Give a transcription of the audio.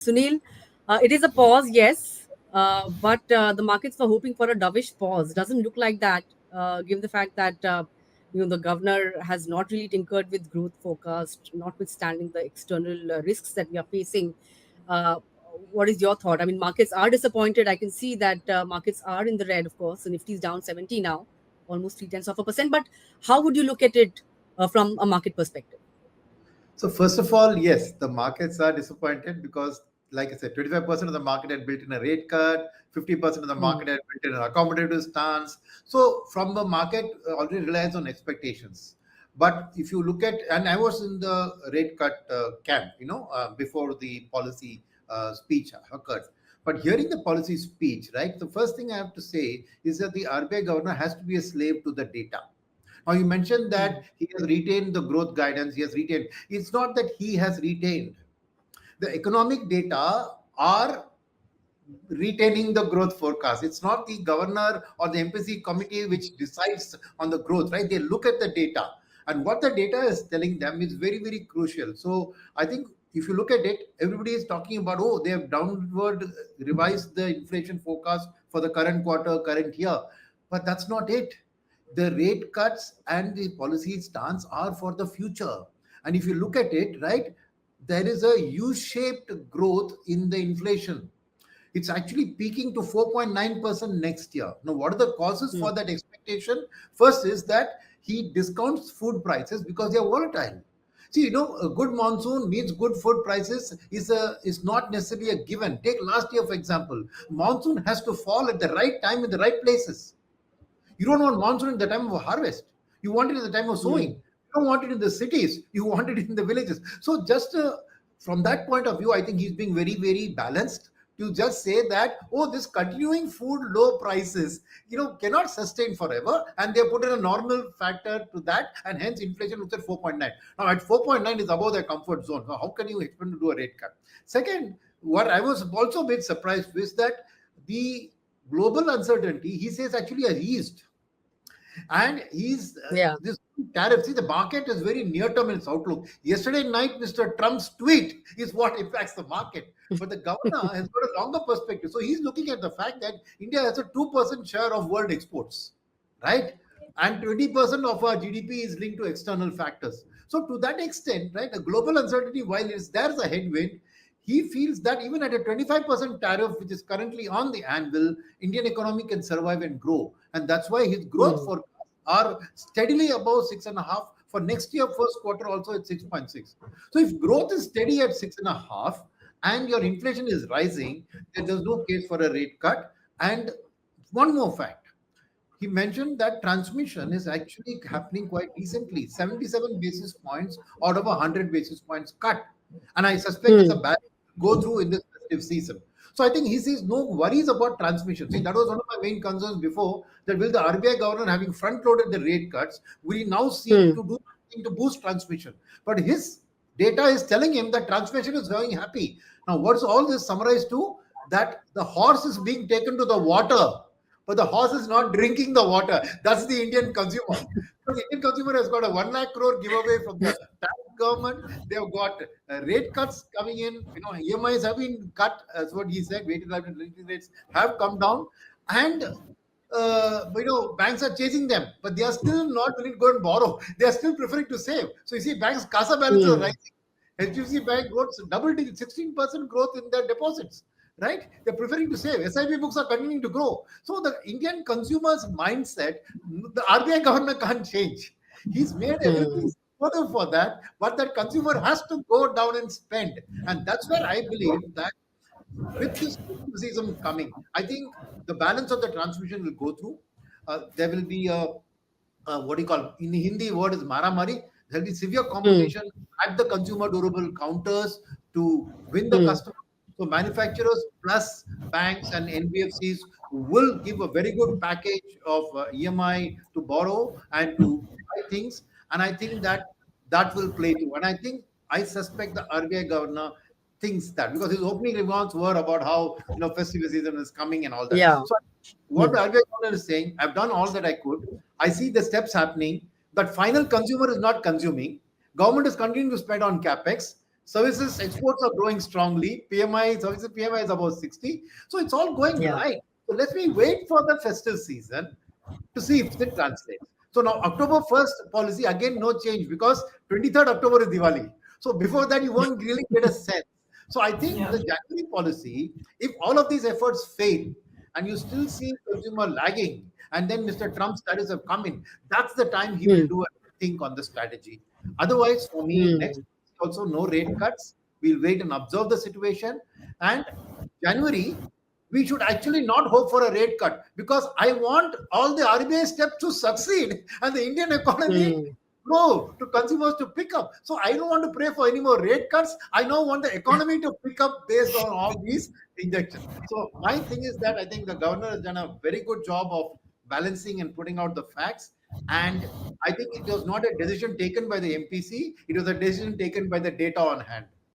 Sunil, it is a pause, yes, but the markets were hoping for a dovish pause. Doesn't look like that, given the fact that the governor has not really tinkered with growth forecast, notwithstanding the external risks that we are facing. Uh, what is your thought? I mean, markets are disappointed. I can see that markets are in the red, of course. The Nifty is down 70 now, almost 0.3%. But how would you look at it from a market perspective? So first of all, yes, the markets are disappointed because, like I said, 25% of the market had built in a rate cut, 50% of the Hmm. market had built in an accommodative stance. So from the market already relies on expectations. But if you look at, and I was in the rate cut camp, before the policy speech occurred. But hearing the policy speech, right, the first thing I have to say is that the RBI governor has to be a slave to the data. Now, you mentioned Hmm. that he has retained the growth guidance. He has retained. It's not that he has retained. The economic data are retaining the growth forecast. It's not the governor or the MPC committee which decides on the growth, right? They look at the data. And what the data is telling them is very, very crucial. So I think if you look at it, everybody is talking about, oh, they have downward revised the inflation forecast for the current quarter, current year. But that's not it. The rate cuts and the policy stance are for the future. And if you look at it, right, there is a U-shaped growth in the inflation. It's actually peaking to 4.9% next year. Now, what are the causes Hmm. for that expectation? First is that he discounts food prices because they are volatile. See, a good monsoon means good food prices is not necessarily a given. Take last year, for example. Monsoon has to fall at the right time in the right places. You don't want monsoon at the time of harvest. You want it at the time of sowing. Hmm. You don't want it in the cities. You want it in the villages. So just from that point of view, I think he's being very, very balanced to just say that, oh, this continuing food low prices, cannot sustain forever. And they put in a normal factor to that. And hence inflation looks at 4.9. Now at 4.9 is above their comfort zone. So how can you expect to do a rate cut? Second, what I was also a bit surprised is that the global uncertainty, he says, actually has eased. And he's Yeah. this tariff. See, the market is very near term in its outlook. Yesterday night, Mr. Trump's tweet is what impacts the market. But the governor has got a longer perspective. So he's looking at the fact that India has a 2% share of world exports, right? And 20% of our GDP is linked to external factors. So to that extent, right, the global uncertainty, while there's a headwind, he feels that even at a 25% tariff, which is currently on the anvil, Indian economy can survive and grow. And that's why his growth Hmm. forecasts are steadily above 6.5. For next year, first quarter also at 6.6. So if growth is steady at 6.5 and your inflation is rising, then there's no case for a rate cut. And one more fact, he mentioned that transmission is actually happening quite decently, 77 basis points out of a 100 basis points cut. And I suspect it's a Hmm. bad go through in this festive season. So I think he says no worries about transmission. See, that was one of my main concerns before, that will the RBI governor, having front loaded the rate cuts, will he now seek Hmm. to do something to boost transmission? But his data is telling him that transmission is going happy. Now, what's all this summarized to? That the horse is being taken to the water, but the horse is not drinking the water. That's the Indian consumer. So the Indian consumer has got a 1 lakh crore giveaway from the tax government. They have got rate cuts coming in. EMIs have been cut. That's what he said. Weighted average interest rates have come down, and banks are chasing them, but they are still not willing to go and borrow. They are still preferring to save. So you see, banks' CASA balances are Hmm. rising. HDFC Bank got double digit, 16% growth in their deposits, right? They're preferring to save. SIP books are continuing to grow. So the Indian consumer's mindset, the RBI governor can't change. He's made everything Hmm. supportive for that, but that consumer has to go down and spend. And that's where I believe that with this season coming, I think the balance of the transmission will go through. There will be what do you call, in Hindi word is maramari. There will be severe Hmm. competition at the consumer durable counters to win the Hmm. customer. So manufacturers plus banks and NBFCs will give a very good package of EMI to borrow and to buy things. And I think that will play too. And I suspect the RBI governor thinks that, because his opening remarks were about how festive season is coming and all that. Yeah. So what Hmm. the RBI governor is saying, I've done all that I could. I see the steps happening, but final consumer is not consuming. Government is continuing to spend on capex. Services exports are growing strongly. PMI services PMI is about 60. So it's all going Yeah. right. So let me wait for the festive season to see if it translates. So now October 1st policy, again no change because 23rd October is Diwali. So before that you won't really get a sense. So I think Yeah. the January policy, if all of these efforts fail and you still see consumer lagging, and then Mr. Trump's tariffs have come in, that's the time he will Hmm. do a think on the strategy. Otherwise, for me, next Hmm. also no rate cuts. We'll wait and observe the situation. And January, we should actually not hope for a rate cut because I want all the RBI steps to succeed and the Indian economy Hmm. grow to consumers to pick up. So I don't want to pray for any more rate cuts. I now want the economy to pick up based on all these injections. So my thing is that I think the governor has done a very good job of balancing and putting out the facts. And I think it was not a decision taken by the MPC, it was a decision taken by the data on hand.